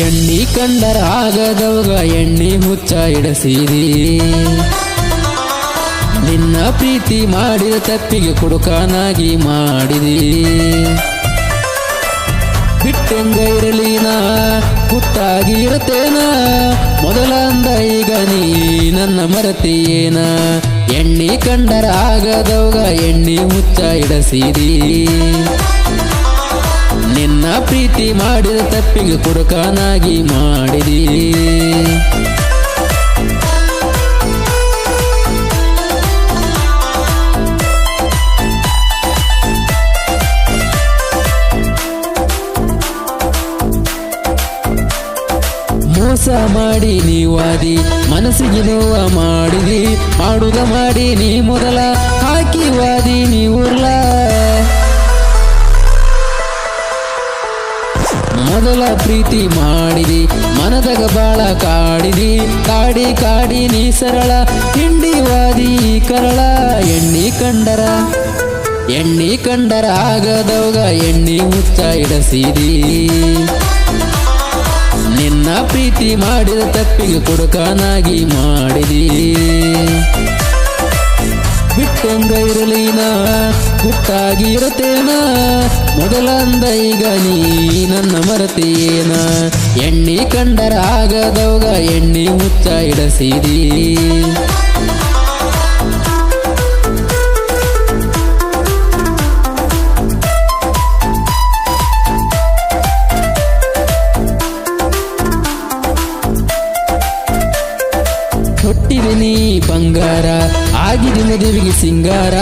ಎಣ್ಣಿ ಕಂಡರ ಆಗದವಾಗ ಎಣ್ಣಿ ಹುಚ್ಚ ಇಡಸಿದಿ ನಿನ್ನ ಪ್ರೀತಿ ಮಾಡಿದ ತಪ್ಪಿಗೆ ಕುಡುಕನಾಗಿ ಮಾಡಿದಿ ಬಿಟ್ಟಂಗ ಇರಲಿನ ಹುಟ್ಟಾಗಿ ಇರತೇನ ಮೊದಲ ಅಂದ ಈಗ ನೀ ನನ್ನ ಮರತಿಯೇನ ಎಣ್ಣಿ ಕಂಡರ ಆಗದವಾಗ ಎಣ್ಣಿ ಹುಚ್ಚ ಇಡಸಿದಿ ನಿನ್ನ ಪ್ರೀತಿ ಮಾಡಿದ ತಪ್ಪಿಗೆ ಕುಡುಕನಾಗಿ ಮಾಡಿದಿ ಮೋಸ ಮಾಡಿ ನೀವಾದಿ ಮನಸ್ಸಿಗೆ ನೋವ ಮಾಡಿದಿ ಮಾಡುದ ಮಾಡಿ ನೀ ಮೊದಲ ಹಾಕಿ ವಾದಿ ನೀವುರ್ಲ ಮೊದಲ ಪ್ರೀತಿ ಮಾಡಿದಿ ಮನದಾಗ ಬಾಳ ಕಾಡಿದಿ ಕಾಡಿ ಕಾಡಿ ನೀ ಸರಳ ಹಿಂಡಿವಾದಿ ಕರಳ ಎಣ್ಣಿ ಕಂಡರ ಆಗದವಾಗ ಎಣ್ಣಿ ಹುಚ್ಚ ಇಡಸಿದಿ ನಿನ್ನ ಪ್ರೀತಿ ಮಾಡಿದ ತಪ್ಪಿಗೆ ಕುಡುಕನಾಗಿ ಮಾಡಿದಿ ಬಿಟ್ಟಂಗ ಇರಲಿನ ಹುಟ್ಟಾಗಿ ಇರತೇನ ಮೊದಲ ಅಂದ ಈಗ ನೀ ನನ್ನ ಮರತಿಯೇನ ಎಣ್ಣಿ ಕಂಡರ ಆಗದವಾಗ ಎಣ್ಣಿ ಹುಚ್ಚ ಇಡಸಿದಿ ಹುಟ್ಟಿದೆ ನೀ ಬಂಗಾರ ಆಗಿದೆ ಮದುವೆಗೆ ಸಿಂಗಾರ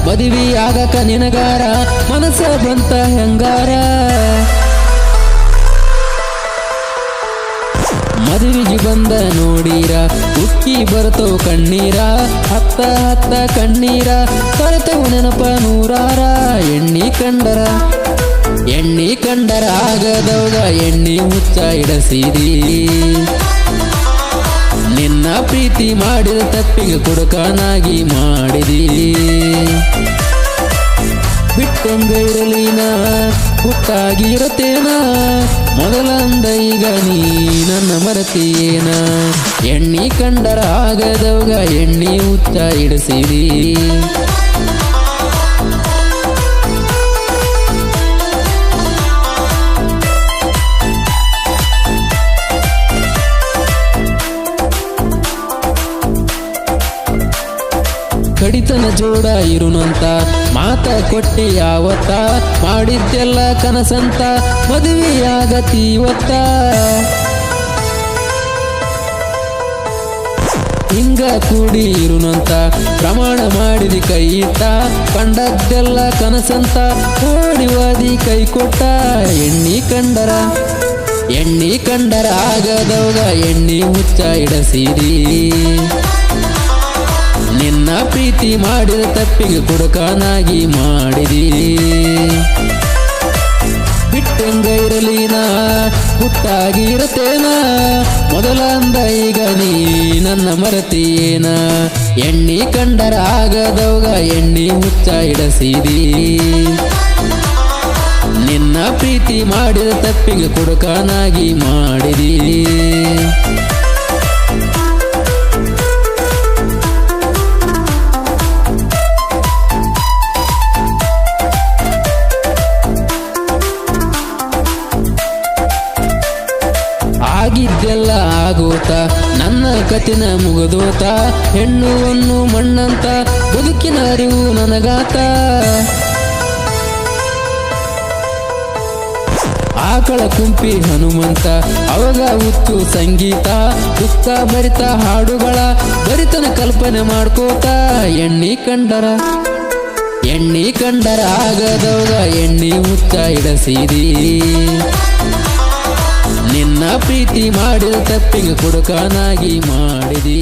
ಮದುವೆ ಆಗಕ ನಿನಗಾರ ಮನಸ್ಸ ಬಂತ ಹೆಂಗಾರ ಮದುವೆಗೆ ಬಂದ ನೋಡೀರ ಉಕ್ಕಿ ಬರ್ತೋ ಕಣ್ಣೀರ ಹತ್ತ ಕಣ್ಣೀರ ತರತವು ನೆನಪ ನೂರಾರ ಎಣ್ಣಿ ಕಂಡರ ಆಗದವಾಗ ಎಣ್ಣಿ ಹುಚ್ಚ ಇಡಸಿದಿ ನಿನ್ನ ಪ್ರೀತಿ ಮಾಡಿದ ತಪ್ಪಿಗೆ ಕುಡುಕನಾಗಿ ಮಾಡಿದಿ ಬಿಟ್ಟಂಗ ಇರಲಿನ ಹುಟ್ಟಾಗಿ ಇರತೇನ ಮೊದಲ ಅಂದ ಈಗ ನೀ ನನ್ನ ಮರತಿಯೇನ ಎಣ್ಣಿ ಕಂಡರ ಆಗದವಾಗ ಎಣ್ಣಿ ಹುಚ್ಚ ಇಡಸಿದಿ ಕಡಿತನ ಜೋಡ ಇರುನಂತ ಮಾತ ಕೊಟ್ಟಿ ಯಾವತ್ತ ಮಾಡಿದ್ದೆಲ್ಲ ಕನಸಂತ ಮದುವೆಯಾಗತಿ ಇವತ್ತ ಹಿಂಗ ಕೂಡಿ ಇರುನಂತ ಪ್ರಮಾಣ ಮಾಡಿದಿ ಕೈ ಇಟ್ಟ ಕಂಡದ್ದೆಲ್ಲ ಕನಸಂತ ಓಡಿವಾದಿ ಕೈ ಕೊಟ್ಟ ಎಣ್ಣಿ ಕಂಡರ ಆಗದವಾಗ ಎಣ್ಣಿ ಹುಚ್ಚ ಇಡಸಿದಿ ನಿನ್ನ ಪ್ರೀತಿ ಮಾಡಿದ ತಪ್ಪಿಗೆ ಕುಡುಕನಾಗಿ ಮಾಡಿದಿ ಬಿಟ್ಟಂಗ ಇರಲಿನ ಹುಟ್ಟಾಗಿ ಇರತೇನ ಮೊದಲ ಅಂದ ಈಗ ನೀ ನನ್ನ ಮರತಿಯೇನ ಎಣ್ಣಿ ಕಂಡರ ಆಗದವಾಗ ಎಣ್ಣಿ ಹುಚ್ಚ ಇಡಸಿದಿ ನಿನ್ನ ಪ್ರೀತಿ ಮಾಡಿದ ತಪ್ಪಿಗೆ ಕುಡುಕನಾಗಿ ಮಾಡಿದಿ ಆಗಿದ್ದೆಲ್ಲ ಆಗೋತ ನನ್ನ ಕತಿನ ಮುಗದೋತ ಹೆಣ್ಣುವನ್ನು ಮಣ್ಣಂತ ಬದುಕಿನ ಅರಿವು ನನಗಾತ ಆಕಳ ಕುಂಪಿ ಹನುಮಂತ ಅವಾಗ ಹುಚ್ಚು ಸಂಗೀತ ದುಃಖ ಭರಿತ ಹಾಡುಗಳ ಭರಿತನ ಕಲ್ಪನೆ ಮಾಡ್ಕೋತ ಎಣ್ಣಿ ಕಂಡರ ಆಗದವಾಗ ಎಣ್ಣಿ ಹುಚ್ಚ ಇಡಸಿದಿ ನಿನ್ನ ಪ್ರೀತಿ ಮಾಡಿದ ತಪ್ಪಿಗೆ ಕುಡುಕನಾಗಿ ಮಾಡಿದಿ